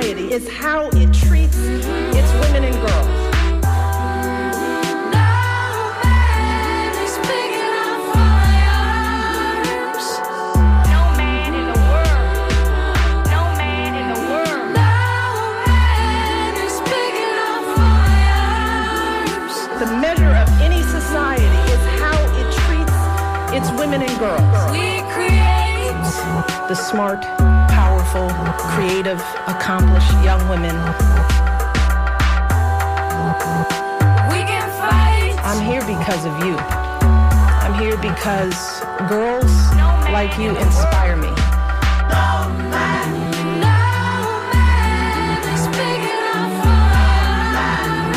society is how it treats its women and girls. It's women and girls. We create the smart, powerful, creative, accomplished young women. We can fight. I'm here because of you. I'm here because girls like you inspire me.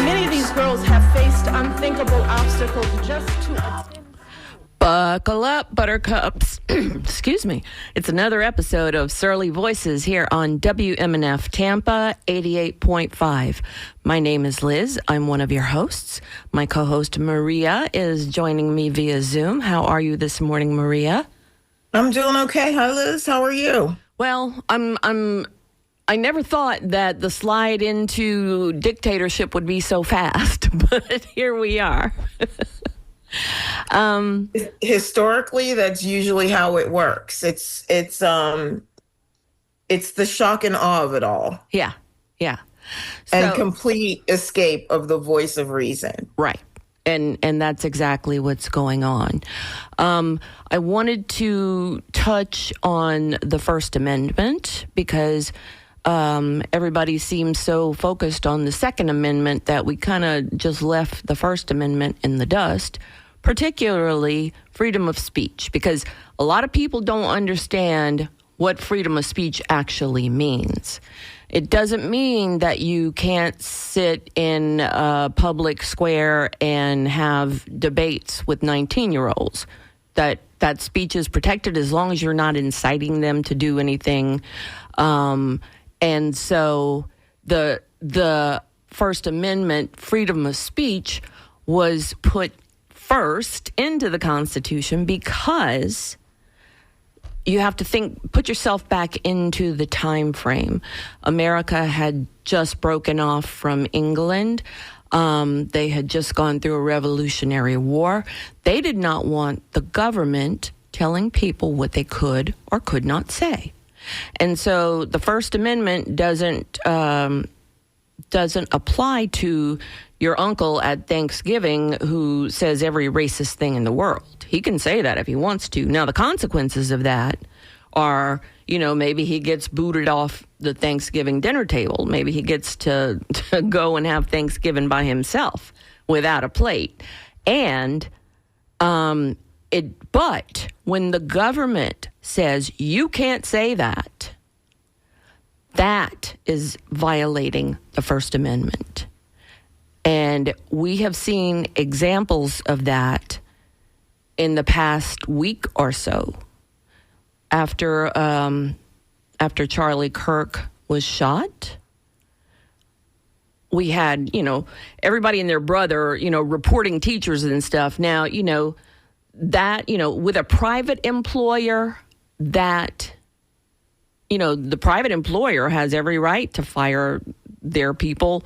Many of these girls have faced unthinkable obstacles just to Buckle up, buttercups. Excuse me. It's another episode of Surly Voices here on WMNF Tampa 88.5. My name is Liz. I'm one of your hosts. My co-host Maria is joining me via Zoom. How are you this morning, Maria? I'm doing okay. Hi, Liz. How are you? Well, I never thought that the slide into dictatorship would be so fast, but here we are. Historically, that's usually how it works. It's the shock and awe of it all. Yeah. And complete escape of the voice of reason. Right. And that's exactly what's going on. I wanted to touch on the First Amendment because everybody seems so focused on the Second Amendment that we kind of just left the First Amendment in the dust, particularly freedom of speech, because a lot of people don't understand what freedom of speech actually means. It doesn't mean that you can't sit in a public square and have debates with 19-year-olds. That speech is protected as long as you're not inciting them to do anything. And so the First Amendment, freedom of speech, was put first into the Constitution because you have to put yourself back into the time frame. America had just broken off from England. They had just gone through a Revolutionary War. They did not want the government telling people what they could or could not say. And so the First Amendment doesn't apply to your uncle at Thanksgiving who says every racist thing in the world. He can say that if he wants to. Now, the consequences of that are, maybe he gets booted off the Thanksgiving dinner table. Maybe he gets to go and have Thanksgiving by himself without a plate. And but when the government says you can't say that, that is violating the First Amendment. And we have seen examples of that in the past week or so. After Charlie Kirk was shot, we had, everybody and their brother, reporting teachers and stuff. Now, that, with a private employer, that, the private employer has every right to fire their people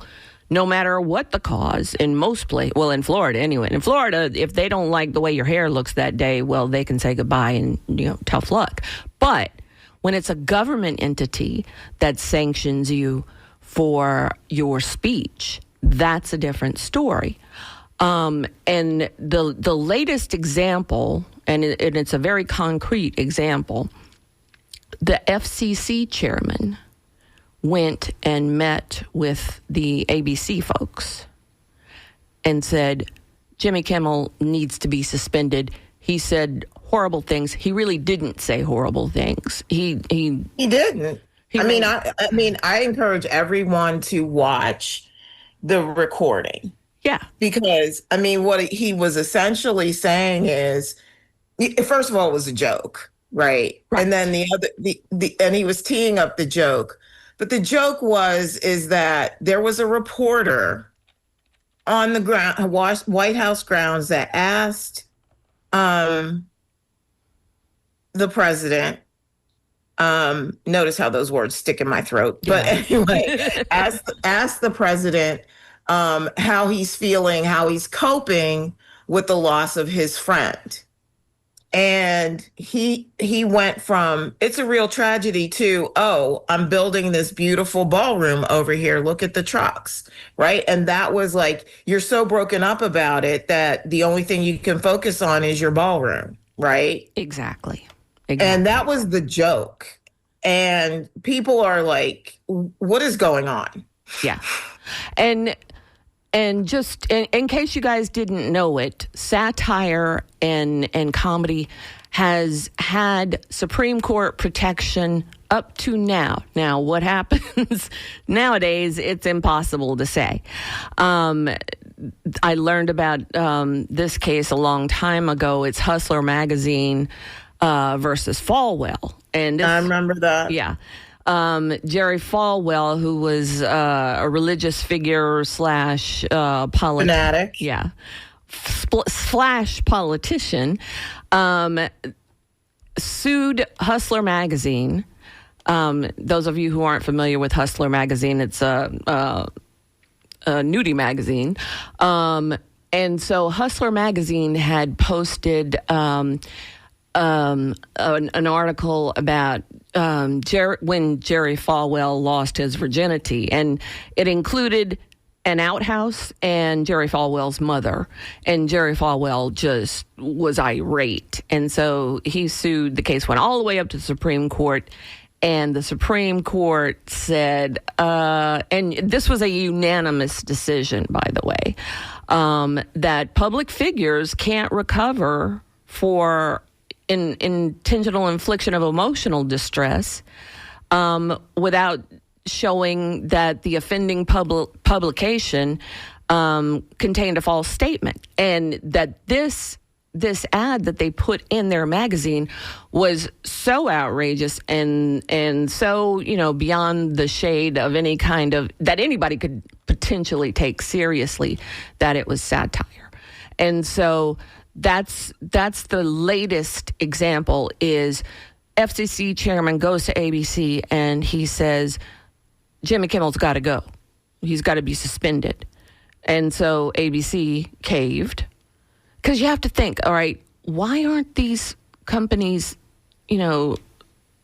no matter what the cause in most places. Well, in Florida anyway. In Florida, if they don't like the way your hair looks that day, well, they can say goodbye and, tough luck. But when it's a government entity that sanctions you for your speech, that's a different story. And the latest example, and it's a very concrete example, the FCC chairman went and met with the ABC folks and said, Jimmy Kimmel needs to be suspended. He said horrible things. He really didn't say horrible things. He didn't. I encourage everyone to watch the recording. Yeah. Because, what he was essentially saying is, first of all, it was a joke, right? And then and he was teeing up the joke. But the joke is that there was a reporter on the White House grounds that asked the president Notice how those words stick in my throat. But anyway, ask the president how he's feeling, how he's coping with the loss of his friend. And he went from, it's a real tragedy, to, oh, I'm building this beautiful ballroom over here. Look at the trucks, right? And that was like, you're so broken up about it that the only thing you can focus on is your ballroom, right? Exactly. And that was the joke. And people are like, what is going on? Yeah. And just in case you guys didn't know it, satire and comedy has had Supreme Court protection up to now. Now, what happens nowadays, it's impossible to say. I learned about this case a long time ago. It's Hustler Magazine versus Falwell. And I remember that. Yeah. Jerry Falwell, who was a religious figure slash fanatic, slash politician, sued Hustler Magazine. Those of you who aren't familiar with Hustler Magazine, it's a nudie magazine. And so Hustler Magazine had posted an article about when Jerry Falwell lost his virginity, and it included an outhouse and Jerry Falwell's mother, and Jerry Falwell just was irate, and so he sued. The case went all the way up to the Supreme Court, and the Supreme Court said, and this was a unanimous decision, by the way, that public figures can't recover for intentional infliction of emotional distress without showing that the offending publication contained a false statement, and that this ad that they put in their magazine was so outrageous and so, beyond the shade of any kind of that anybody could potentially take seriously, that it was satire. And so that's the latest example. Is FCC chairman goes to ABC and he says, Jimmy Kimmel's got to go. He's got to be suspended. And so ABC caved. Because you have to think, all right, why aren't these companies,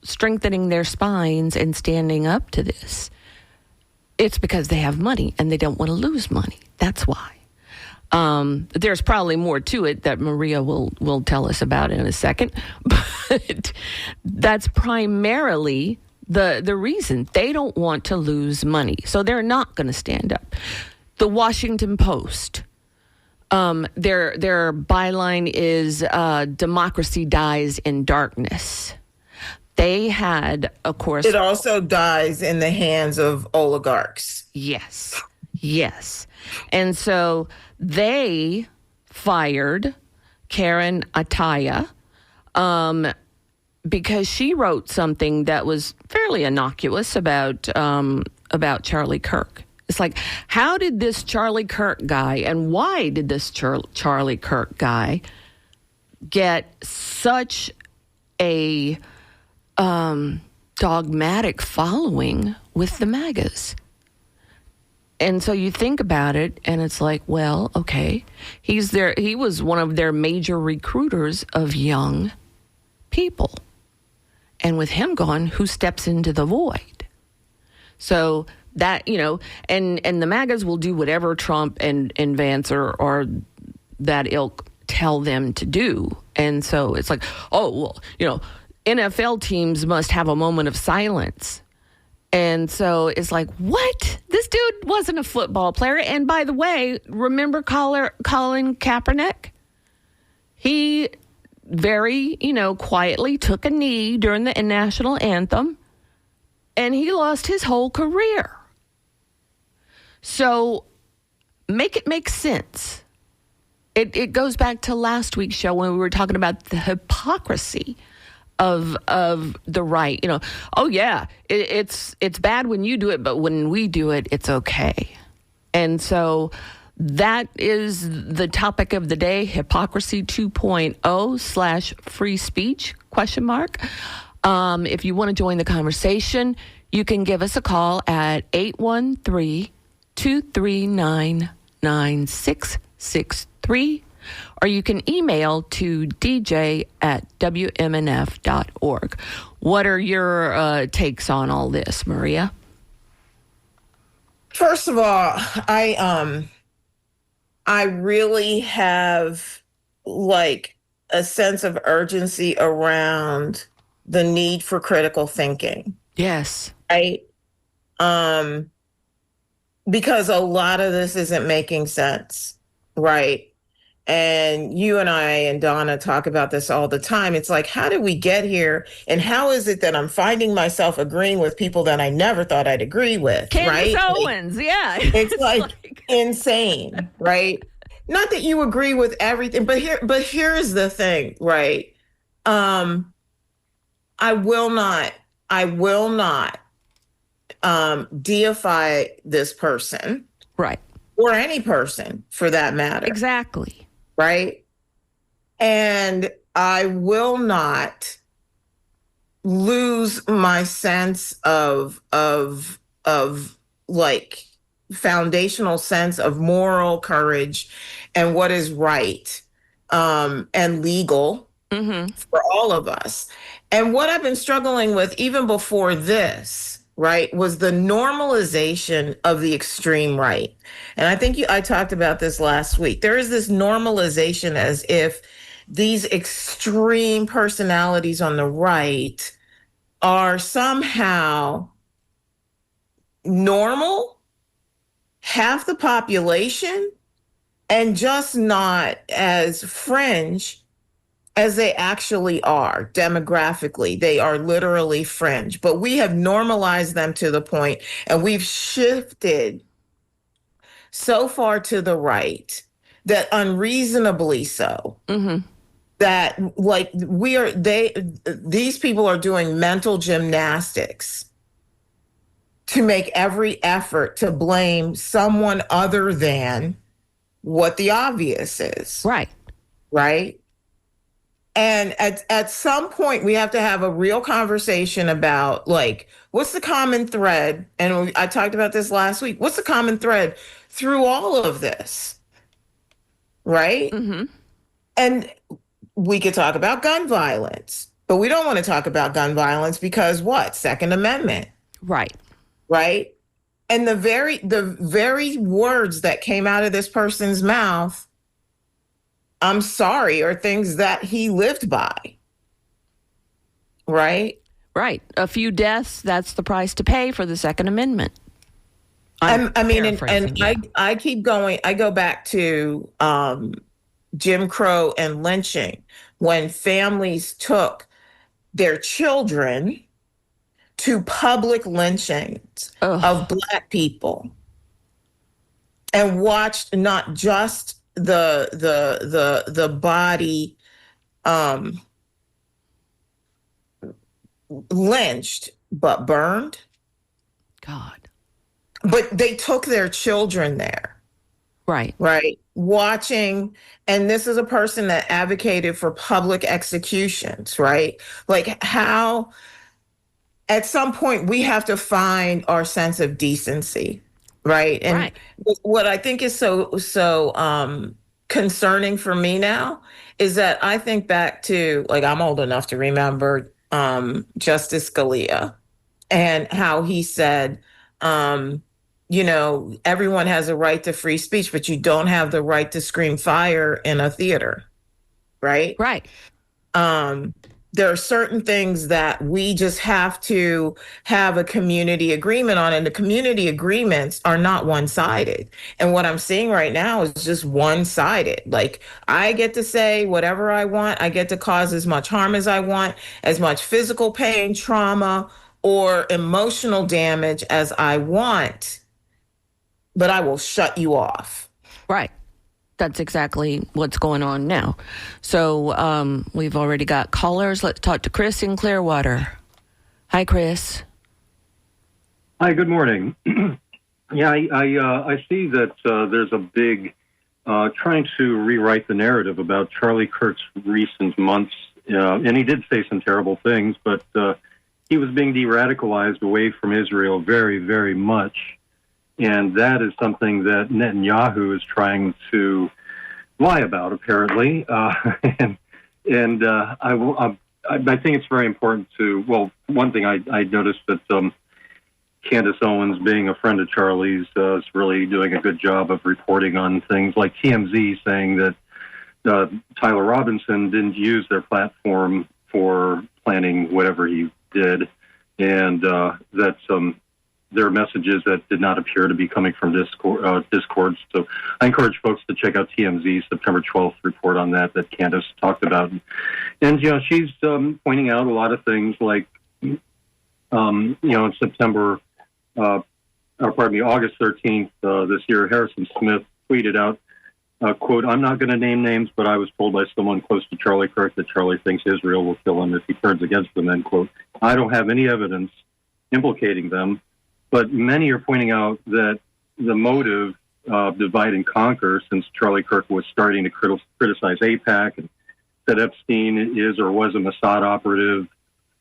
strengthening their spines and standing up to this? It's because they have money and they don't want to lose money. That's why. There's probably more to it that Maria will tell us about in a second, but that's primarily the reason. They don't want to lose money, so they're not going to stand up. The Washington Post, their byline is "Democracy dies in darkness." They had, of course, it also dies in the hands of oligarchs. Yes. And so they fired Karen Ataya because she wrote something that was fairly innocuous about Charlie Kirk. It's like, how did this Charlie Kirk guy, and why did this Charlie Kirk guy get such a dogmatic following with the MAGAs? And so you think about it, and it's like, well, okay, he was one of their major recruiters of young people. And with him gone, who steps into the void? So that, and the MAGAs will do whatever Trump and Vance or that ilk tell them to do. And so it's like, oh, well, NFL teams must have a moment of silence. And so it's like, what? This dude wasn't a football player. And by the way, remember Colin Kaepernick? He very, quietly took a knee during the national anthem, and he lost his whole career. So make it make sense. It goes back to last week's show when we were talking about the hypocrisy of the right. Oh yeah, it's bad when you do it, but when we do it, it's okay. And so that is the topic of the day: hypocrisy 2.0 / free speech ? If you want to join the conversation, you can give us a call at 813-239-9663, or you can email to dj@wmnf.org. What are your takes on all this, Maria? First of all, I really have like a sense of urgency around the need for critical thinking. Yes. Right? Because a lot of this isn't making sense, right? And you and I and Donna talk about this all the time. It's like, how did we get here? And how is it that I'm finding myself agreeing with people that I never thought I'd agree with, Candace right? Owens, yeah. It's like insane, right? Not that you agree with everything, but here's the thing, right? I will not deify this person. Right. Or any person for that matter. Exactly. Right? And I will not lose my sense of like foundational sense of moral courage and what is right and legal for all of us. And what I've been struggling with even before this, right, was the normalization of the extreme right. And I think I talked about this last week. There is this normalization as if these extreme personalities on the right are somehow normal, half the population, and just not as fringe as they actually are demographically. They are literally fringe, but we have normalized them to the point, and we've shifted so far to the right that unreasonably so, that like these people are doing mental gymnastics to make every effort to blame someone other than what the obvious is. Right. Right. And at some point, we have to have a real conversation about, like, what's the common thread? And I talked about this last week. What's the common thread through all of this? Right? And we could talk about gun violence, but we don't want to talk about gun violence because what? Second Amendment. Right. Right? And the very words that came out of this person's mouth, I'm sorry, are things that he lived by. Right? Right. A few deaths, that's the price to pay for the Second Amendment. I keep going. I go back to Jim Crow and lynching, when families took their children to public lynchings of Black people and watched not just the body lynched, but burned. God. But they took their children there. Right. Right. Watching, and this is a person that advocated for public executions, right? Like, how at some point we have to find our sense of decency. Right. And what I think is so concerning for me now is that I think back to, like, I'm old enough to remember Justice Scalia and how he said, you know, everyone has a right to free speech, but you don't have the right to scream fire in a theater. Right. Right. There are certain things that we just have to have a community agreement on, and the community agreements are not one-sided. And what I'm seeing right now is just one-sided. Like, I get to say whatever I want. I get to cause as much harm as I want, as much physical pain, trauma, or emotional damage as I want, but I will shut you off. Right. That's exactly what's going on now. So we've already got callers. Let's talk to Chris in Clearwater. Hi, Chris. Hi, good morning. Yeah, I see that there's a big trying to rewrite the narrative about Charlie Kirk's recent months and he did say some terrible things, but he was being de-radicalized away from Israel very, very much. And that is something that Netanyahu is trying to lie about, apparently. I think it's very important to, well, one thing I noticed that Candace Owens, being a friend of Charlie's, is really doing a good job of reporting on things like TMZ saying that Tyler Robinson didn't use their platform for planning whatever he did, and that there are messages that did not appear to be coming from Discord. So I encourage folks to check out TMZ's September 12th report on that Candace talked about. And, she's pointing out a lot of things like, in September, August 13th this year, Harrison Smith tweeted out, quote, "I'm not going to name names, but I was told by someone close to Charlie Kirk that Charlie thinks Israel will kill him if he turns against them," end quote. I don't have any evidence implicating them, but many are pointing out that the motive of divide and conquer, since Charlie Kirk was starting to criticize AIPAC and that Epstein is or was a Mossad operative,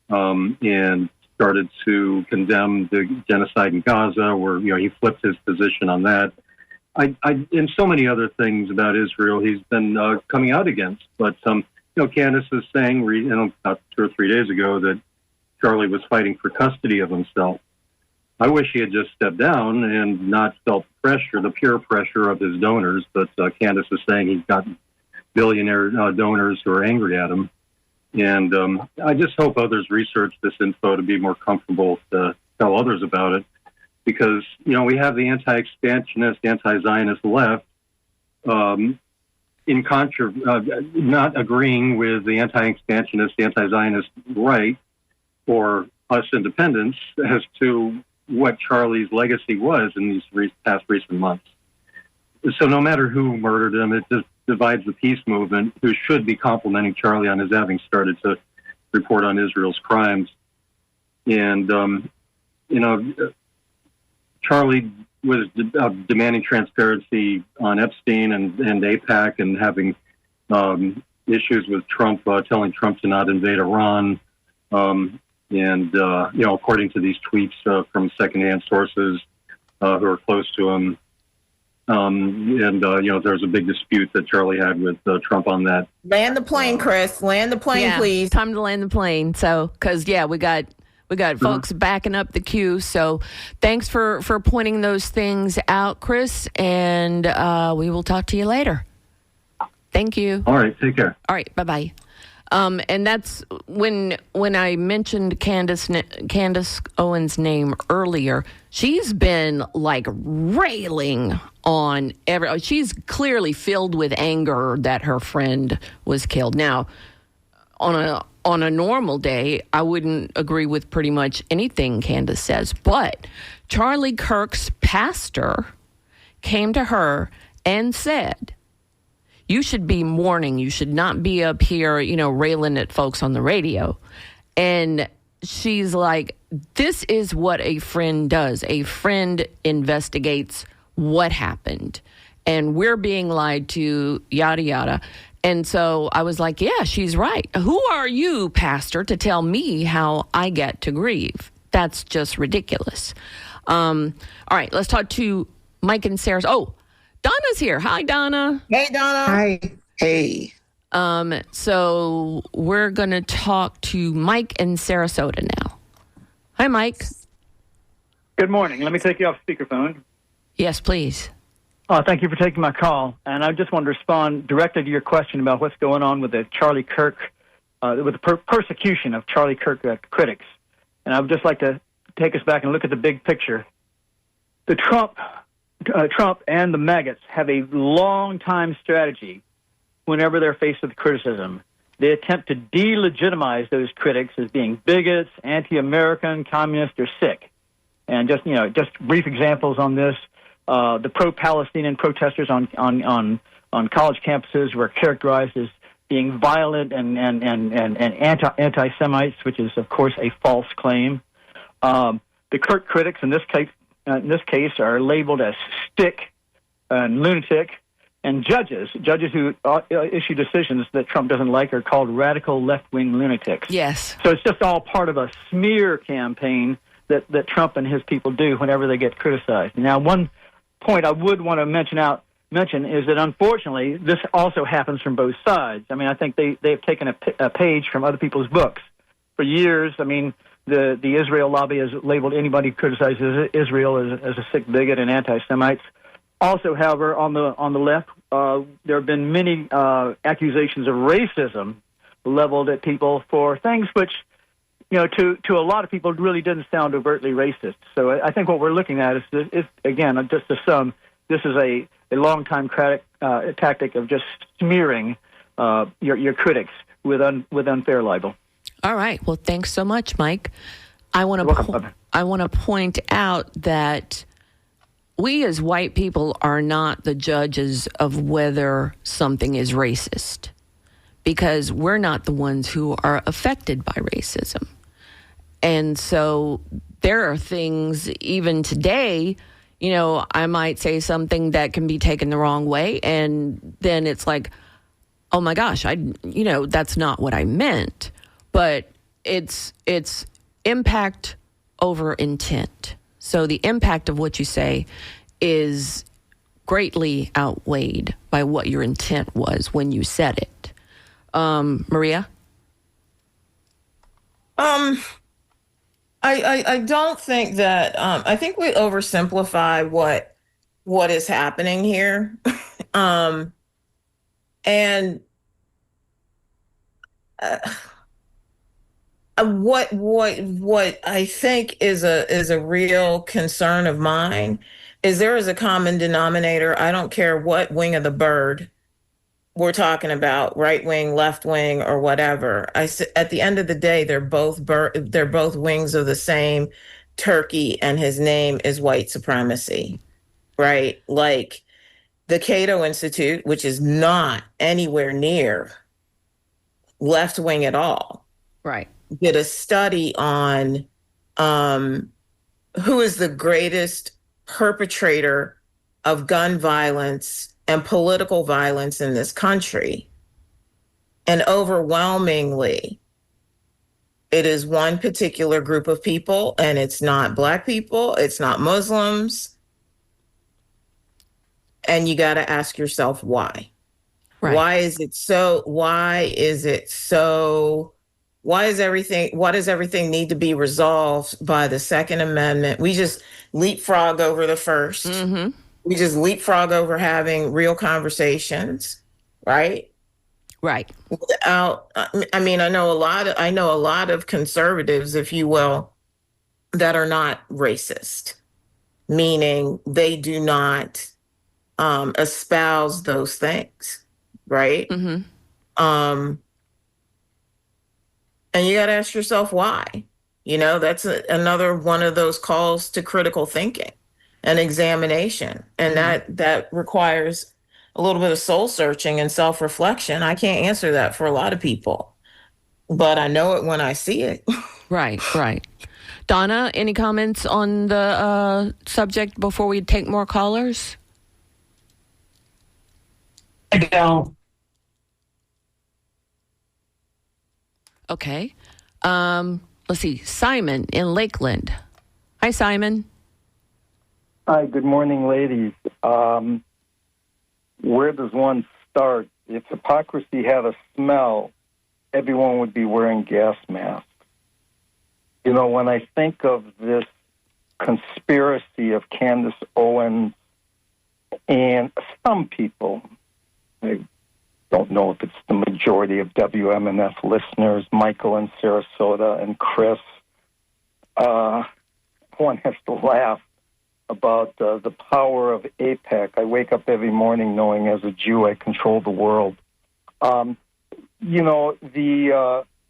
and started to condemn the genocide in Gaza, where he flipped his position on that. And so many other things about Israel he's been coming out against. But Candace is saying about 2 or 3 days ago that Charlie was fighting for custody of himself. I wish he had just stepped down and not felt pressure, the peer pressure of his donors. But Candace is saying he's got billionaire donors who are angry at him. And I just hope others research this info to be more comfortable to tell others about it. Because, we have the anti-expansionist, anti-Zionist left not agreeing with the anti-expansionist, anti-Zionist right, or us independents, as to what Charlie's legacy was in these past recent months. So no matter who murdered him, it just divides the peace movement, who should be complimenting Charlie on his having started to report on Israel's crimes. And, Charlie was demanding transparency on Epstein and AIPAC, and having issues with Trump, telling Trump to not invade Iran. According to these tweets from secondhand sources who are close to him. There's a big dispute that Charlie had with Trump on that. Land the plane, Chris. Land the plane, please. Time to land the plane. So, because, we got folks backing up the queue. So thanks for pointing those things out, Chris, and we will talk to you later. Thank you. All right. Take care. All right. Bye-bye. And that's when I mentioned Candace Owens' name earlier. She's been railing on she's clearly filled with anger that her friend was killed. Now, on a normal day, I wouldn't agree with pretty much anything Candace says, but Charlie Kirk's pastor came to her and said, "You should be mourning. You should not be up here, railing at folks on the radio." And she's like, this is what a friend does. A friend investigates what happened. And we're being lied to, yada, yada. And so I was like, yeah, she's right. Who are you, pastor, to tell me how I get to grieve? That's just ridiculous. All right, let's talk to Mike and Sarah. Oh, Donna's here. Hi, Donna. Hey, Donna. Hi. Hey. So we're going to talk to Mike in Sarasota now. Hi, Mike. Good morning. Let me take you off speakerphone. Yes, please. Thank you for taking my call. And I just wanted to respond directly to your question about what's going on with the Charlie Kirk, with the persecution of Charlie Kirk critics. And I would just like to take us back and look at the big picture. The Trump and the maggots have a long-time strategy whenever they're faced with criticism. They attempt to delegitimize those critics as being bigots, anti-American, communist, or sick. And just brief examples on this. The pro-Palestinian protesters on college campuses were characterized as being violent and anti-Semites, which is, of course, a false claim. The Kirk critics in this case are labeled as stick and lunatic. And judges who issue decisions that Trump doesn't like are called radical left-wing lunatics. Yes. So it's just all part of a smear campaign that Trump and his people do whenever they get criticized. Now, one point I would want to mention is that unfortunately this also happens from both sides. I mean, I think they've taken a page from other people's books. For years, I mean, the Israel lobby has labeled anybody who criticizes Israel as a sick bigot and anti-Semites. Also, however, on the left, there have been many accusations of racism leveled at people for things which, to a lot of people really didn't sound overtly racist. So I think what we're looking at is again, just to sum, this is a long-time tactic of just smearing your critics with unfair libel. All right. Well, thanks so much, Mike. I want to point out that we as white people are not the judges of whether something is racist, because we're not the ones who are affected by racism. And so there are things even today, I might say something that can be taken the wrong way. And then it's like, oh my gosh, that's not what I meant. But it's impact over intent. So the impact of what you say is greatly outweighed by what your intent was when you said it. Maria? I don't think that, I think we oversimplify what is happening here. What I think is a real concern of mine is there is a common denominator. I don't care what wing of the bird we're talking about, right wing, left wing, or whatever. At the end of the day, they're both wings of the same turkey, and his name is white supremacy, right? Like the Cato Institute, which is not anywhere near left wing at all, right, did a study on who is the greatest perpetrator of gun violence and political violence in this country. And overwhelmingly, it is one particular group of people, and it's not Black people, it's not Muslims. And you got to ask yourself why. Right. Why does everything need to be resolved by the Second Amendment? We just leapfrog over the first. Mm-hmm. We just leapfrog over having real conversations, right? Right. Without, I mean, I know a lot of conservatives, if you will, that are not racist, meaning they do not espouse those things, right? Mm-hmm. And you got to ask yourself why. That's another one of those calls to critical thinking and examination. And that requires a little bit of soul searching and self-reflection. I can't answer that for a lot of people, but I know it when I see it. Right. Donna, any comments on the subject before we take more callers? I don't. Okay. Let's see. Simon in Lakeland. Hi, Simon. Hi, good morning, ladies. Where does one start? If hypocrisy had a smell, everyone would be wearing gas masks. When I think of this conspiracy of Candace Owens and some people, I don't know if it's the majority of WMNF listeners, Michael in Sarasota and Chris, one has to laugh about the power of AIPAC. I wake up every morning knowing as a Jew I control the world.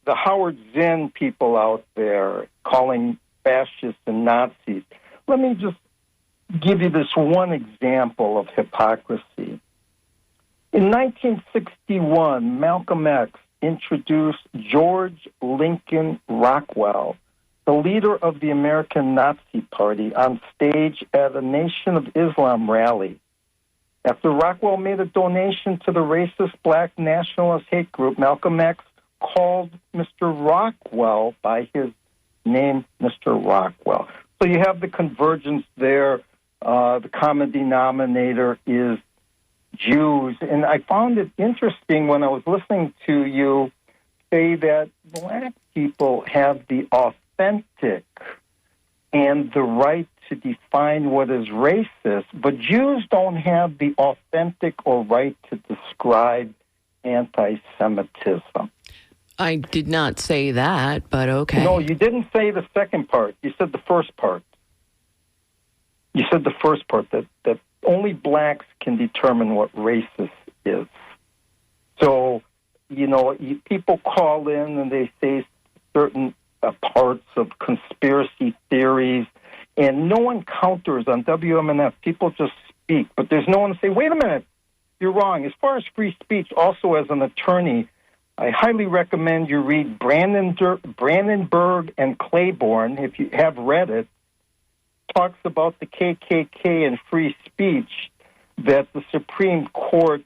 The Howard Zinn people out there calling fascists and Nazis. Let me just give you this one example of hypocrisy. In 1961, Malcolm X introduced George Lincoln Rockwell, the leader of the American Nazi Party, on stage at a Nation of Islam rally. After Rockwell made a donation to the racist black nationalist hate group, Malcolm X called Mr. Rockwell by his name, Mr. Rockwell. So you have the convergence there. The common denominator is Jews. And I found it interesting when I was listening to you say that black people have the authentic and the right to define what is racist, but Jews don't have the authentic or right to describe anti-Semitism. I did not say that, but okay. No, you didn't say the second part. You said the first part. You said the first part, that only blacks can determine what racist is. So, people call in and they say certain parts of conspiracy theories, and no one counters on WMNF. People just speak, but there's no one to say, wait a minute, you're wrong. As far as free speech, also as an attorney, I highly recommend you read Brandenburg and Claiborne, if you have read it. Talks about the KKK and free speech, that the Supreme Court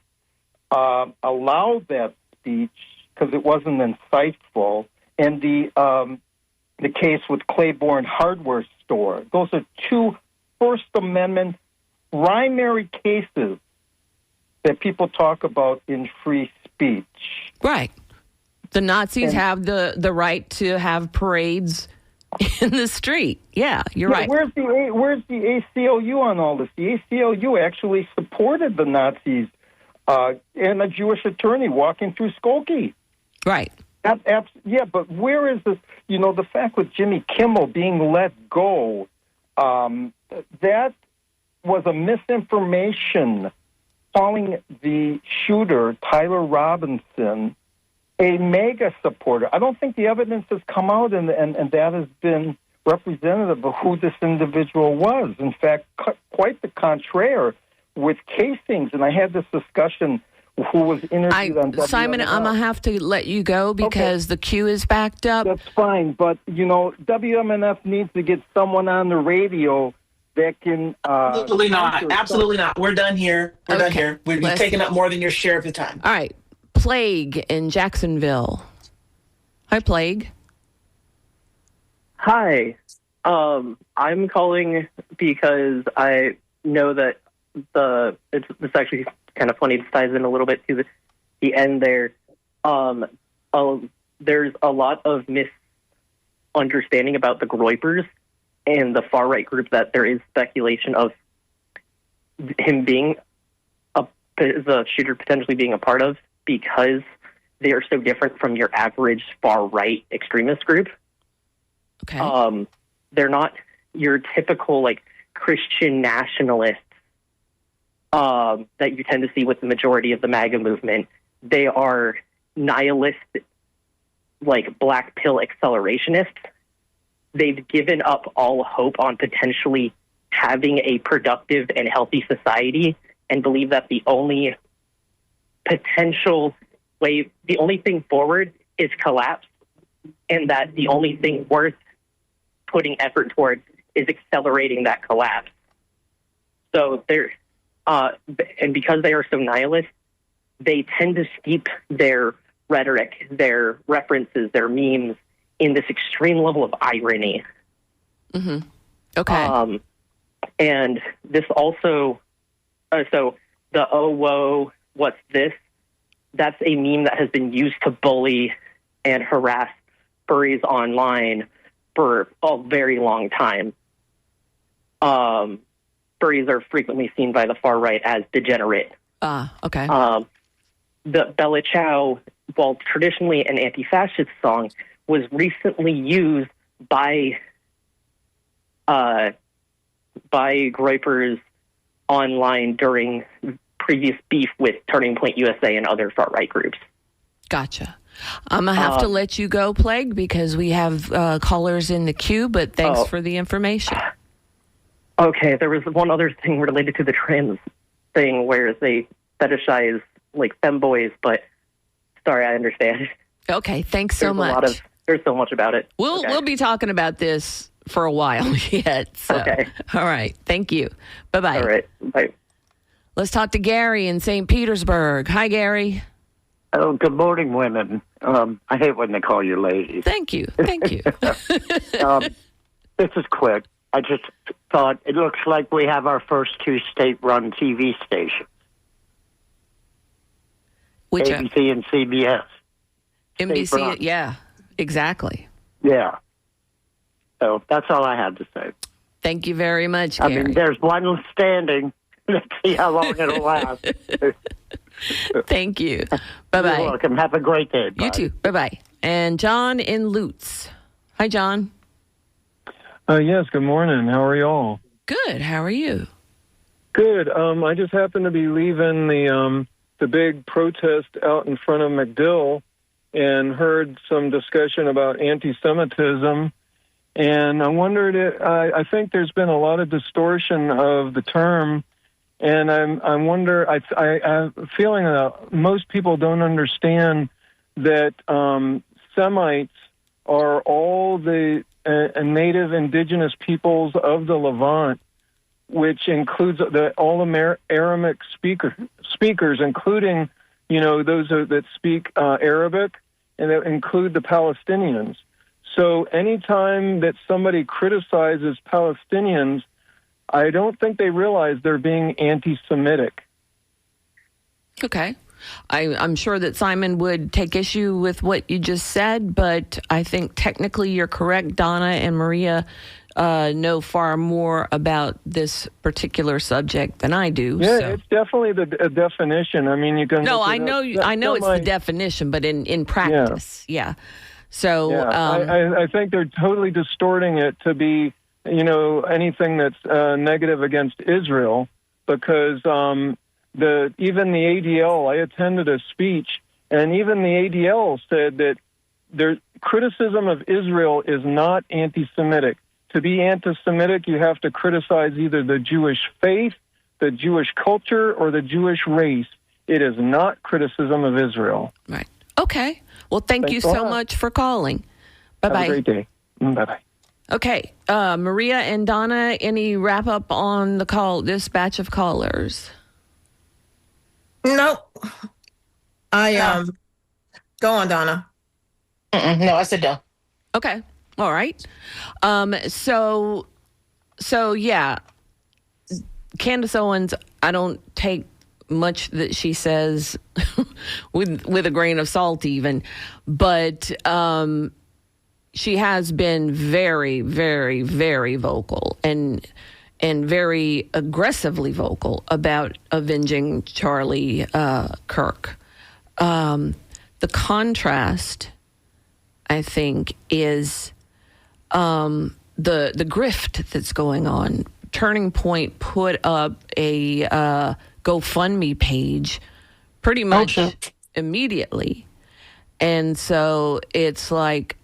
allowed that speech because it wasn't insightful, and the case with Claiborne Hardware Store. Those are two First Amendment primary cases that people talk about in free speech. Right. The Nazis have the right to have parades in the street. Yeah, you're right. Where's the ACLU on all this? The ACLU actually supported the Nazis and a Jewish attorney walking through Skokie. Right. Yeah, but where is this? The fact with Jimmy Kimmel being let go, that was a misinformation, calling the shooter, Tyler Robinson, a MAGA supporter. I don't think the evidence has come out, and that has been representative of who this individual was. In fact, quite the contrary, with casings. And I had this discussion who was interviewed on WMNF. Simon, I'm going to have to let you go because the queue is backed up. That's fine, but, WMNF needs to get someone on the radio that can... Absolutely not. We're done here. Done here. We've taken up more than your share of the time. All right. Plague in Jacksonville. Hi, Plague. Hi. I'm calling because I know that it's actually kind of funny. It ties in a little bit to the end there. There's a lot of misunderstanding about the Groypers and the far-right group, that there is speculation of him being the shooter potentially being a part of, because they are so different from your average far-right extremist group. Okay. They're not your typical, Christian nationalists that you tend to see with the majority of the MAGA movement. They are nihilist, black pill accelerationists. They've given up all hope on potentially having a productive and healthy society, and believe that the only potential way, the only thing forward is collapse, and that the only thing worth putting effort towards is accelerating that collapse. So they're, and because they are so nihilist, they tend to steep their rhetoric, their references, their memes in this extreme level of irony. Mm-hmm. Okay. And this also, so the "oh, whoa, what's this?" that's a meme that has been used to bully and harass furries online for a very long time. Furries are frequently seen by the far right as degenerate. Okay. The Bella Ciao, while traditionally an anti-fascist song, was recently used by Groypers online during previous beef with Turning Point USA and other far-right groups. Gotcha. I'm going to have to let you go, Plague, because we have callers in the queue, but thanks for the information. Okay, there was one other thing related to the trans thing where they fetishize femboys, but sorry, I understand. Okay, thanks so much. There's so much about it. We'll be talking about this for a while yet. So. Okay. All right. Thank you. Bye-bye. All right. Bye. Let's talk to Gary in St. Petersburg. Hi, Gary. Oh, good morning, women. I hate when they call you ladies. Thank you. This is quick. I just thought it looks like we have our first two state-run TV stations. Which ABC and CBS. NBC, yeah, exactly. Yeah. So that's all I had to say. Thank you very much, Gary. I mean, there's one standing. Let's see how long it'll last. Thank you. Bye-bye. You're welcome. Have a great day. Bye. You too. Bye-bye. And John in Lutz. Hi, John. Yes, good morning. How are y'all? Good. How are you? Good. I just happened to be leaving the big protest out in front of MacDill and heard some discussion about anti-Semitism. And I wondered, I think there's been a lot of distortion of the term. And I wonder, I have a feeling that most people don't understand that Semites are all the native indigenous peoples of the Levant, which includes all Aramaic speakers, including, those that speak Arabic, and that include the Palestinians. So anytime that somebody criticizes Palestinians, I don't think they realize they're being anti-Semitic. Okay. I'm sure that Simon would take issue with what you just said, but I think technically you're correct. Donna and Maria know far more about this particular subject than I do. Yeah, so. It's definitely the definition. I mean, you can. No, I know it's the definition, but in practice, yeah. So yeah, I think they're totally distorting it to be, anything that's negative against Israel, because even the ADL, I attended a speech, and even the ADL said that their criticism of Israel is not anti-Semitic. To be anti-Semitic, you have to criticize either the Jewish faith, the Jewish culture, or the Jewish race. It is not criticism of Israel. Right. Okay. Well, thank you so much for calling. Bye-bye. Have a great day. Bye-bye. Okay. Maria and Donna, any wrap-up on this batch of callers? No. Go on, Donna. No, I said no. Okay. All right. So yeah, Candace Owens, I don't take much that she says with a grain of salt even, but she has been very, very, very vocal and very aggressively vocal about avenging Charlie Kirk. The contrast, I think, is the grift that's going on. Turning Point put up a GoFundMe page pretty much immediately. And so it's like,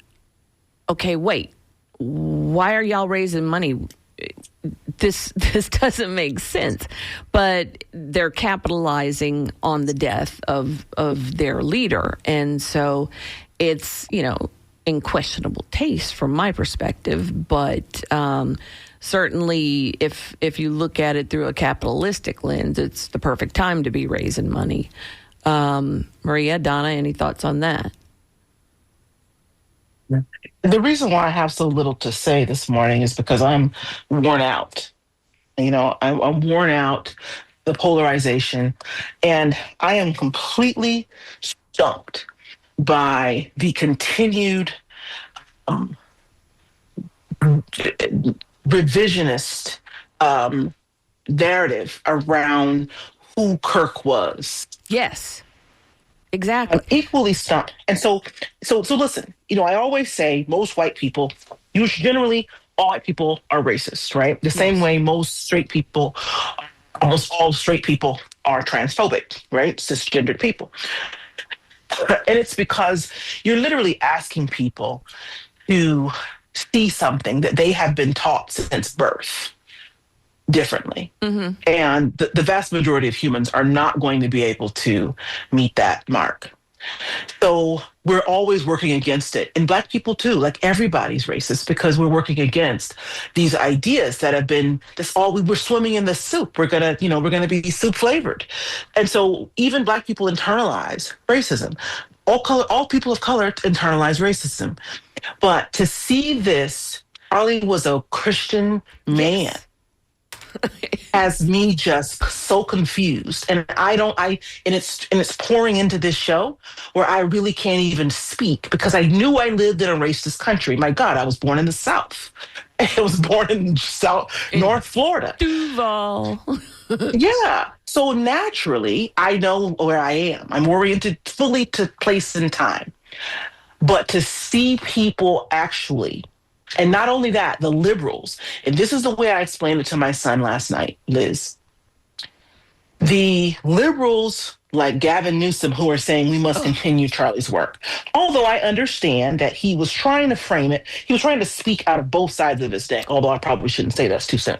okay, wait, why are y'all raising money? This doesn't make sense. But they're capitalizing on the death of their leader. And so it's, in questionable taste from my perspective, but certainly if you look at it through a capitalistic lens, it's the perfect time to be raising money. Maria, Donna, any thoughts on that? The reason why I have so little to say this morning is because I'm worn out. I'm worn out, the polarization, and I am completely stumped by the continued revisionist narrative around who Kirk was. Yes, exactly. I'm equally stumped. And so listen, I always say most white people, generally all white people are racist, right? The same way most straight people, almost all straight people are transphobic, right? Cisgendered people. And it's because you're literally asking people to see something that they have been taught since birth differently. Mm-hmm. And the vast majority of humans are not going to be able to meet that mark. So we're always working against it. And Black people too, like everybody's racist because we're working against these ideas that have been, that's all we're swimming in the soup. We're gonna be soup flavored. And so even Black people internalize racism. All people of color internalize racism. But to see this, Charlie was a Christian man. Has me just so confused, and it's pouring into this show where I really can't even speak because I knew I lived in a racist country. My God, I was born in the South. I was born in North Florida. Duval. Yeah. So naturally, I know where I am. I'm oriented fully to place and time. But to see people actually, and not only that, the liberals, and this is the way I explained it to my son last night, Liz. The liberals like Gavin Newsom who are saying we must continue Charlie's work. Although I understand that he was trying to frame it, he was trying to speak out of both sides of his neck, although I probably shouldn't say that's too soon.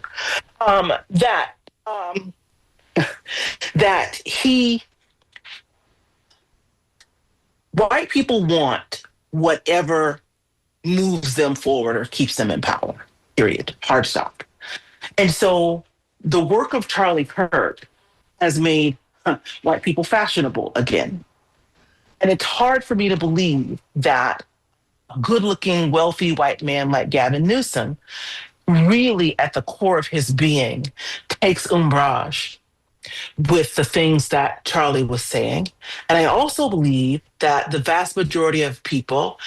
White people want whatever moves them forward or keeps them in power, period, hard stop. And so the work of Charlie Kirk has made white people fashionable again. And it's hard for me to believe that a good-looking, wealthy white man like Gavin Newsom really at the core of his being takes umbrage with the things that Charlie was saying. And I also believe that the vast majority of people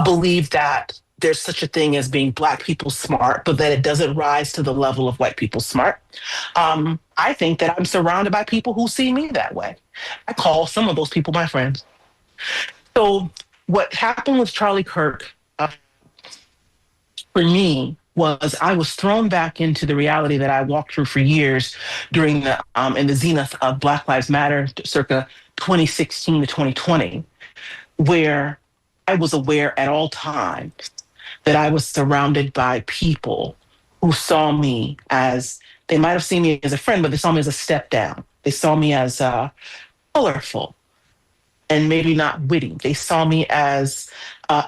believe that there's such a thing as being Black people smart, but that it doesn't rise to the level of white people smart. I think that I'm surrounded by people who see me that way. I call some of those people my friends. So what happened with Charlie Kirk for me was I was thrown back into the reality that I walked through for years during the in the zenith of Black Lives Matter, circa 2016 to 2020, where I was aware at all times that I was surrounded by people who saw me as, they might have seen me as a friend, but they saw me as a step down. They saw me as colorful and maybe not witty. They saw me as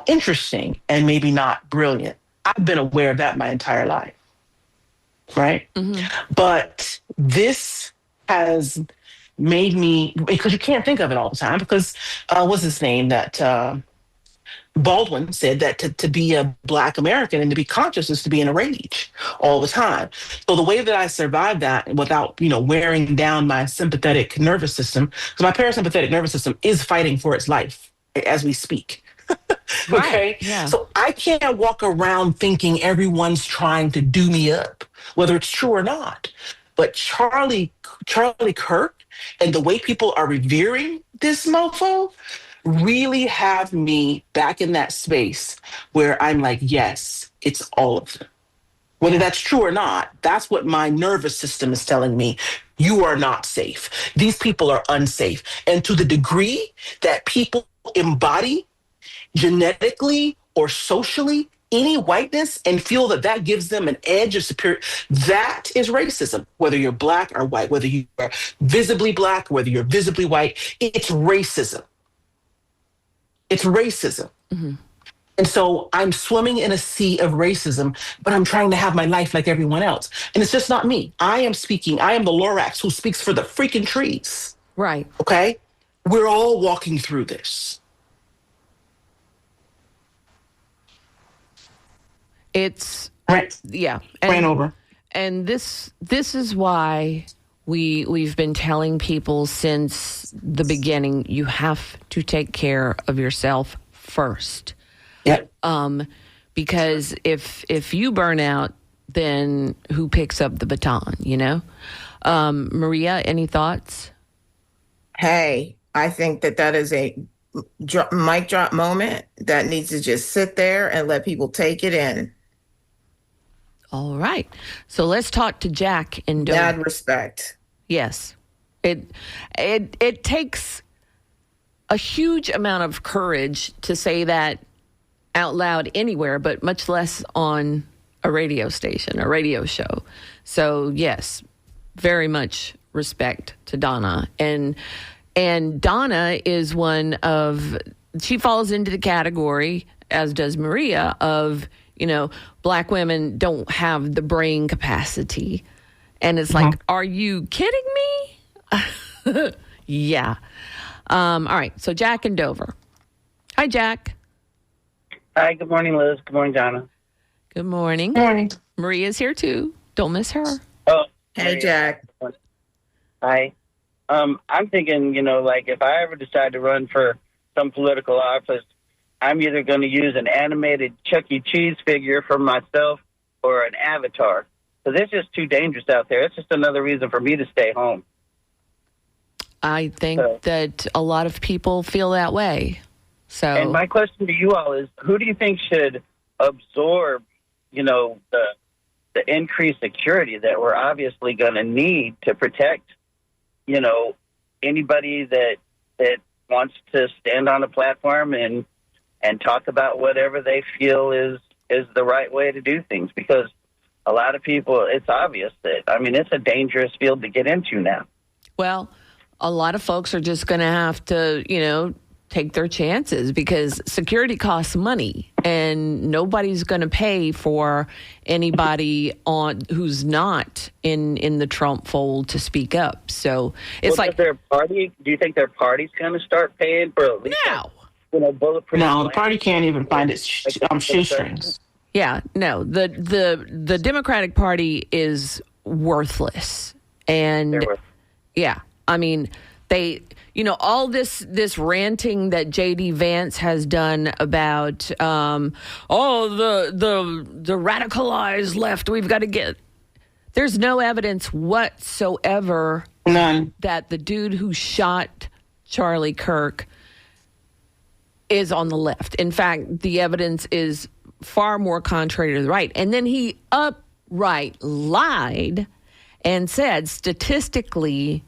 interesting and maybe not brilliant. I've been aware of that my entire life, right? Mm-hmm. But this has made me, because you can't think of it all the time, because what's his name, that Baldwin said that to be a Black American and to be conscious is to be in a rage all the time. So the way that I survived that without, wearing down my sympathetic nervous system, because my parasympathetic nervous system is fighting for its life as we speak. Okay. Right. Yeah. So I can't walk around thinking everyone's trying to do me up, whether it's true or not. But Charlie Kirk and the way people are revering this mofo really have me back in that space where I'm like, yes, it's all of them. Whether that's true or not, that's what my nervous system is telling me. You are not safe. These people are unsafe. And to the degree that people embody genetically or socially any whiteness and feel that that gives them an edge of superior, that is racism. Whether you're Black or white, whether you are visibly Black, whether you're visibly white, it's racism. It's racism. Mm-hmm. And so I'm swimming in a sea of racism, but I'm trying to have my life like everyone else. And it's just not me. I am the Lorax who speaks for the freaking trees. Right. Okay? We're all walking through this. It's right. Yeah. Ran over. And this is why we've been telling people since the beginning, you have to take care of yourself first. Yep. Because if you burn out, then who picks up the baton, Maria, any thoughts? Hey, I think that is a mic drop moment that needs to just sit there and let people take it in. All right. So let's talk to Jack and Mad respect. Yes. It takes a huge amount of courage to say that out loud anywhere, but much less on a radio station, a radio show. So yes, very much respect to Donna. And And Donna is she falls into the category, as does Maria, of, Black women don't have the brain capacity. And it's like, are you kidding me? Yeah. All right. So Jack in Dover. Hi, Jack. Hi. Good morning, Liz. Good morning, Donna. Good morning. Good morning. Maria's here too. Don't miss her. Oh, Hey, Jack. Hi. I'm thinking, if I ever decide to run for some political office, I'm either going to use an animated Chuck E. Cheese figure for myself or an avatar. So this is too dangerous out there. It's just another reason for me to stay home. I think that a lot of people feel that way. So, and my question to you all is, who do you think should absorb, the increased security that we're obviously going to need to protect, anybody that wants to stand on a platform and talk about whatever they feel is the right way to do things? Because a lot of people, it's obvious that, it's a dangerous field to get into now. Well, a lot of folks are just going to have to, take their chances because security costs money and nobody's going to pay for anybody who's not in the Trump fold to speak up. So it's do you think their party's going to start paying for at least bulletproof? No, the party can't even find its shoestrings. Yeah, no, the Democratic Party is worthless. And yeah, they, all this ranting that J.D. Vance has done about, the radicalized left, we've got to get. There's no evidence whatsoever. None. That the dude who shot Charlie Kirk is on the left. In fact, the evidence is far more contrary to the right. And then he upright lied and said, statistically,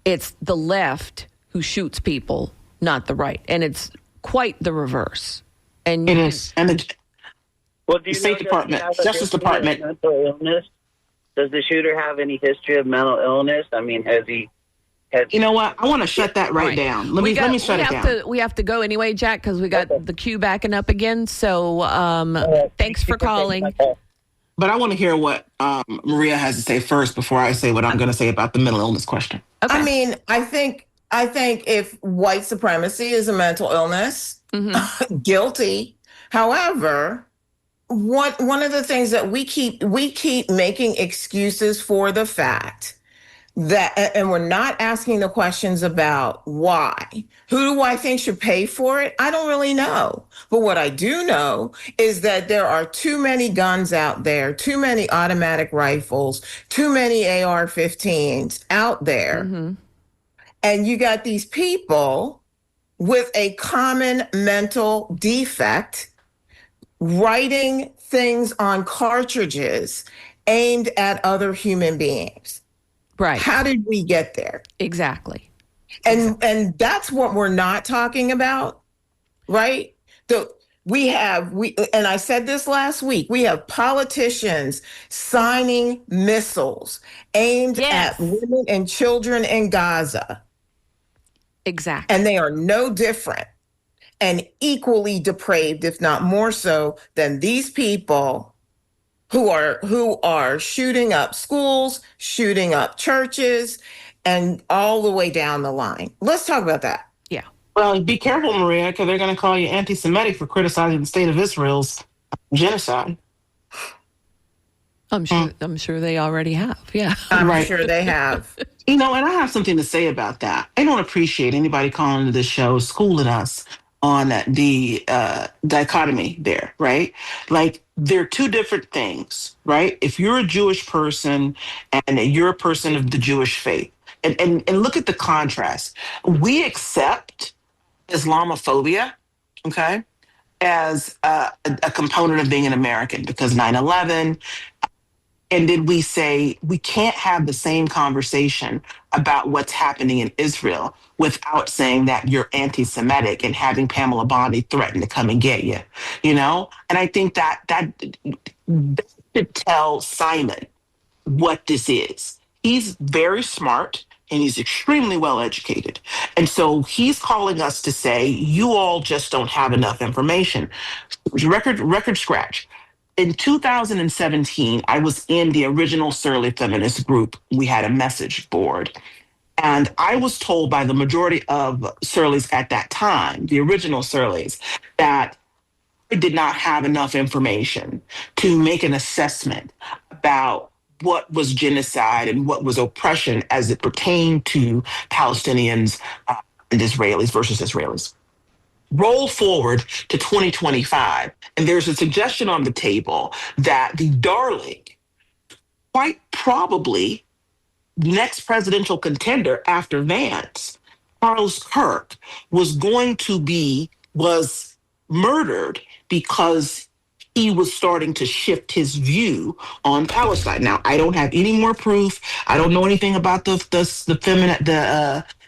it's the left who shoots people, not the right. And it's quite the reverse. And it is. And the State Department, Justice Department. Mental illness? Does the shooter have any history of mental illness? Has he? You know what? I want to shut that right down. Let me shut it down. We have to go anyway, Jack, because we got the queue backing up again. So thanks for calling. But I want to hear what Maria has to say first before I say what I'm going to say about the mental illness question. Okay. I think if white supremacy is a mental illness, guilty. However, one of the things that we keep making excuses for the fact that, and we're not asking the questions about why. Who do I think should pay for it? I don't really know. But what I do know is that there are too many guns out there, too many automatic rifles, too many AR-15s out there. Mm-hmm. And you got these people with a common mental defect writing things on cartridges aimed at other human beings. Right. How did we get there? Exactly. And that's what we're not talking about, right? And I said this last week, we have politicians signing missiles aimed at women and children in Gaza. Exactly. And they are no different and equally depraved, if not more so, than these people who are shooting up schools, shooting up churches, and all the way down the line. Let's talk about that. Yeah. Well, be careful, Maria, because they're going to call you anti-Semitic for criticizing the state of Israel's genocide. I'm sure they already have. Yeah. I'm sure they have. And I have something to say about that. I don't appreciate anybody calling into this show schooling us on the dichotomy there, right? Like, they're two different things, right? If you're a Jewish person and you're a person of the Jewish faith, and look at the contrast. We accept Islamophobia, okay, as a component of being an American because 9/11. And then we say we can't have the same conversation about what's happening in Israel without saying that you're anti-Semitic and having Pamela Bondi threaten to come and get you, And I think that should tell Simon what this is. He's very smart. and he's extremely well educated. And so he's calling us to say, you all just don't have enough information. Record scratch. In 2017, I was in the original Surly Feminist group. We had a message board. And I was told by the majority of Surleys at that time, the original Surleys, that I did not have enough information to make an assessment about what was genocide and what was oppression as it pertained to Palestinians and Israelis versus Israelis. Roll forward to 2025, and there's a suggestion on the table that the darling, quite probably next presidential contender after Vance, Charles Kirk, was murdered because he was starting to shift his view on Palestine. Now, I don't have any more proof. I don't know anything about the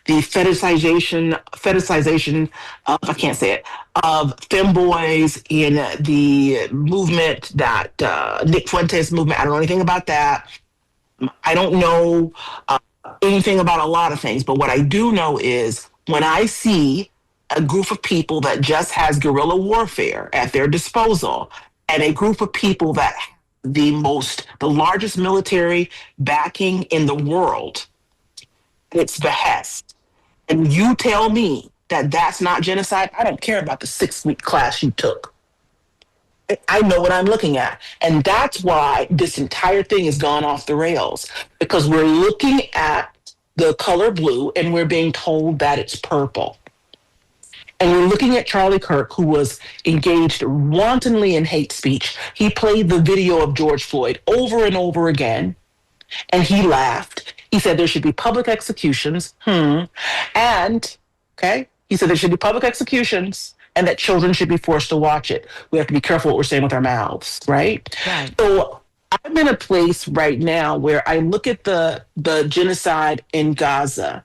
fetishization of, I can't say it, of femboys in the movement that Nick Fuentes movement. I don't know anything about that. I don't know anything about a lot of things, but what I do know is when I see a group of people that just has guerrilla warfare at their disposal and a group of people that have the largest military backing in the world at its behest, and you tell me that that's not genocide, I don't care about the 6-week class you took. I know what I'm looking at. And that's why this entire thing has gone off the rails, because we're looking at the color blue and we're being told that it's purple. And you're looking at Charlie Kirk, who was engaged wantonly in hate speech. He played the video of George Floyd over and over again, and he laughed. He said there should be public executions. And, he said there should be public executions and that children should be forced to watch it. We have to be careful what we're saying with our mouths, right? So I'm in a place right now where I look at the genocide in Gaza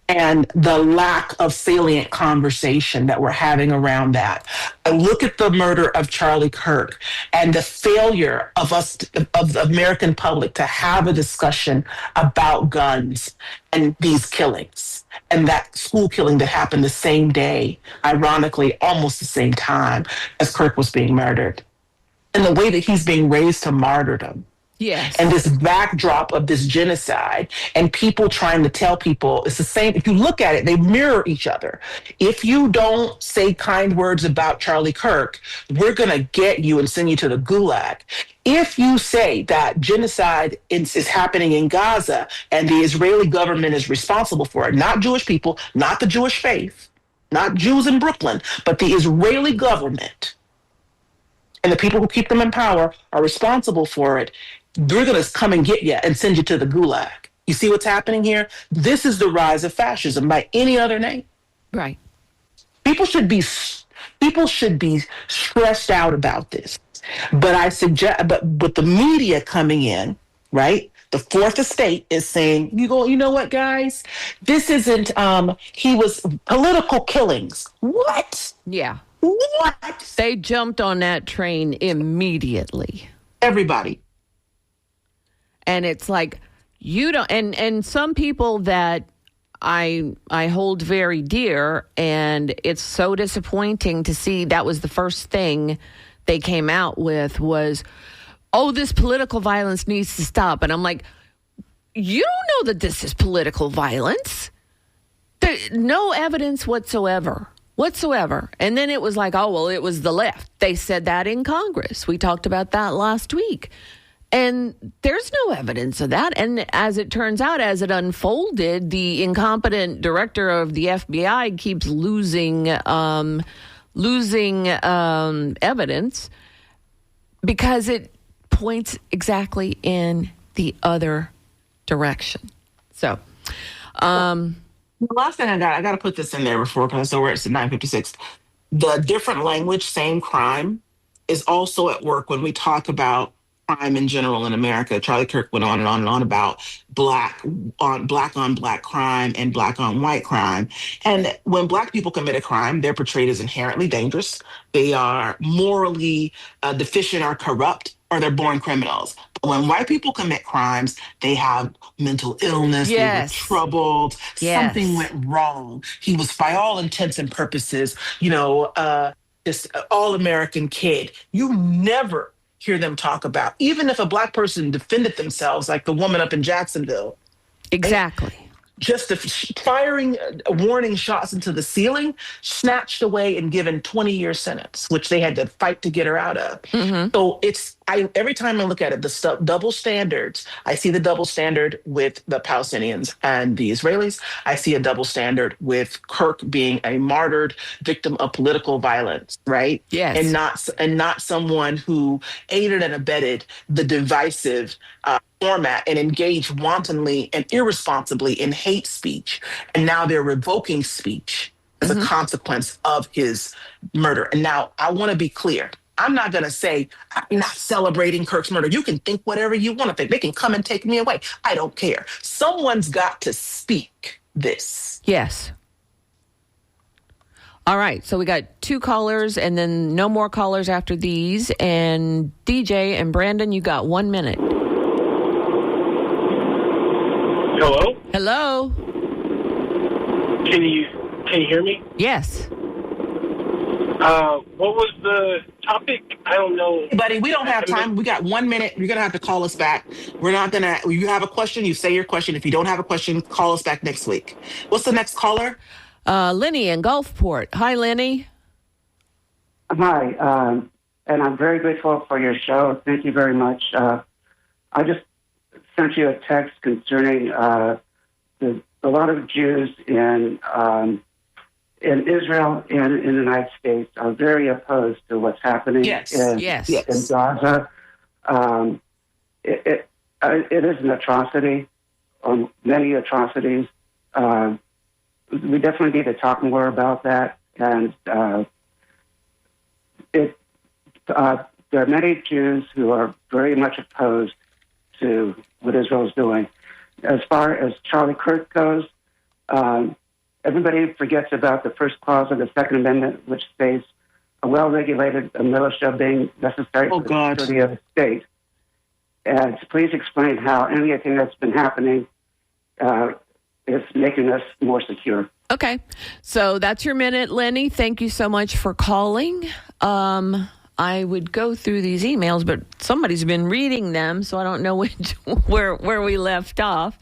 and the lack of salient conversation that we're having around that. I look at the murder of Charlie Kirk and the failure of the American public to have a discussion about guns and these killings, and that school killing that happened the same day, ironically, almost the same time as Kirk was being murdered, and the way that he's being raised to martyrdom. Yes. And this backdrop of this genocide and people trying to tell people it's the same. If you look at it, they mirror each other. If you don't say kind words about Charlie Kirk, we're going to get you and send you to the gulag. If you say that genocide is happening in Gaza and the Israeli government is responsible for it, not Jewish people, not the Jewish faith, not Jews in Brooklyn, but the Israeli government and the people who keep them in power are responsible for it, they're going to come and get you and send you to the gulag. You see what's happening here? This is the rise of fascism by any other name. Right. People should be stressed out about this. But I suggest, but with the media coming in, right? The Fourth Estate is saying, you know what, guys? This isn't, he was political killings. What? Yeah. What? They jumped on that train immediately. Everybody. And it's like, you don't, and some people that I hold very dear, and it's so disappointing to see that was the first thing they came out with was, oh, this political violence needs to stop. And I'm like, you don't know that this is political violence. There's no evidence whatsoever. And then it was like, oh, well, it was the left. They said that in Congress. We talked about that last week. And there's no evidence of that. And as it turns out, as it unfolded, the incompetent director of the FBI keeps losing evidence because it points exactly in the other direction. So, the last thing I got to put this in there before, because so we're at 9:56. The different language, same crime, is also at work when we talk about crime in general in America. Charlie Kirk went on and on and on about black on black crime and black on white crime. And when black people commit a crime, they're portrayed as inherently dangerous. They are morally deficient or corrupt, or they're born criminals. when white people commit crimes, they have mental illness, Yes. they were troubled, Yes. something went wrong. He was, by all intents and purposes, this all-American kid. You never hear them talk about, even if a Black person defended themselves, like the woman up in Jacksonville. Exactly. Just firing warning shots into the ceiling, snatched away and given 20-year sentence, which they had to fight to get her out of. Mm-hmm. So every time I look at it, the double standards, I see the double standard with the Palestinians and the Israelis. I see a double standard with Kirk being a martyred victim of political violence, right? Yes. And not someone who aided and abetted the divisive format and engaged wantonly and irresponsibly in hate speech. And now they're revoking speech as a consequence of his murder. And now I want to be clear. I'm not going to say I'm not celebrating Kirk's murder. You can think whatever you want to think. They can come and take me away. I don't care. Someone's got to speak this. Yes. All right. So we got 2 callers and then no more callers after these. And DJ and Brandon, you got 1 minute. Hello? Hello? Can you hear me? Yes. What was the topic? I don't know. Buddy, we don't have time. We got 1 minute. You're going to have to call us back. We're not going to, you have a question, you say your question. If you don't have a question, call us back next week. What's the next caller? Lenny in Gulfport. Hi, Lenny. Hi, and I'm very grateful for your show. Thank you very much. I just sent you a text concerning a lot of Jews in Israel and in the United States are very opposed to what's happening in Gaza. It is an atrocity, many atrocities. We definitely need to talk more about that. And there are many Jews who are very much opposed to what Israel is doing. As far as Charlie Kirk goes, everybody forgets about the first clause of the Second Amendment, which states a well-regulated militia being necessary for the security of the state. And please explain how anything that's been happening is making us more secure. Okay. So that's your minute, Lenny. Thank you so much for calling. I would go through these emails, but somebody's been reading them, so I don't know where we left off.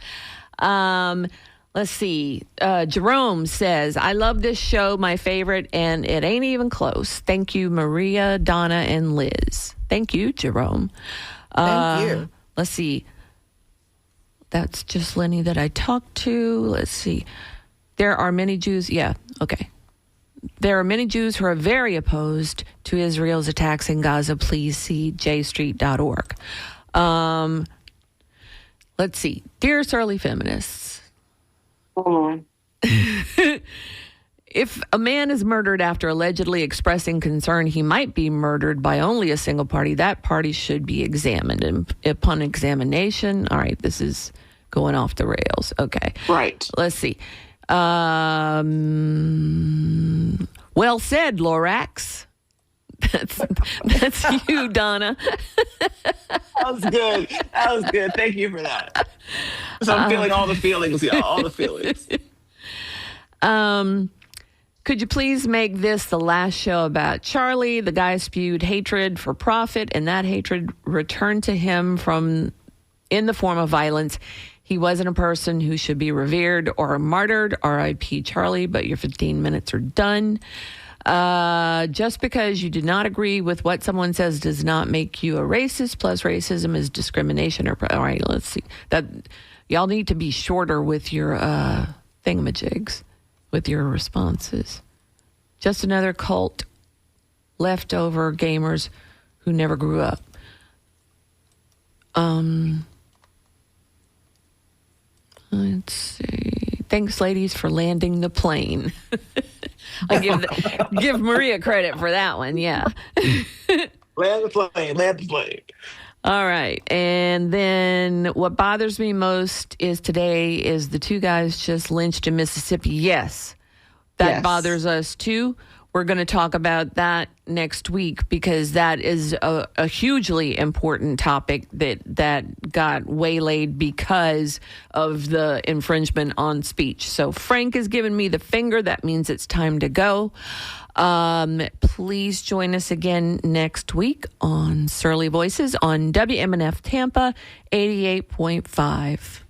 Let's see. Jerome says, I love this show, my favorite, and it ain't even close. Thank you, Maria, Donna, and Liz. Thank you, Jerome. Thank you. Let's see. That's just Lenny that I talked to. Let's see. There are many Jews. Yeah, okay. There are many Jews who are very opposed to Israel's attacks in Gaza. Please see jstreet.org. Let's see. Dear Surly Feminists. If a man is murdered after allegedly expressing concern he might be murdered by only a single party, that party should be examined. And upon examination, all right, this is going off the rails. Okay. Right. Let's see. Well said, Lorax. That's you, Donna. That was good. That was good. Thank you for that. So I'm feeling all the feelings, y'all. All the feelings. Could you please make this the last show about Charlie? The guy spewed hatred for profit, and that hatred returned to him in the form of violence. He wasn't a person who should be revered or martyred. R.I.P. Charlie, but your 15 minutes are done. Just because you do not agree with what someone says does not make you a racist. Plus, racism is discrimination. All right, let's see. That y'all need to be shorter with your thingamajigs, with your responses. Just another cult, leftover gamers who never grew up. Let's see. Thanks, ladies, for landing the plane. I give Maria credit for that one. Yeah. Land the plane. All right. And then what bothers me most is today is the 2 guys just lynched in Mississippi. Yes. That bothers us too. we're going to talk about that next week because that is a hugely important topic that got waylaid because of the infringement on speech. So Frank has given me the finger. That means it's time to go. Please join us again next week on Surly Voices on WMNF Tampa 88.5.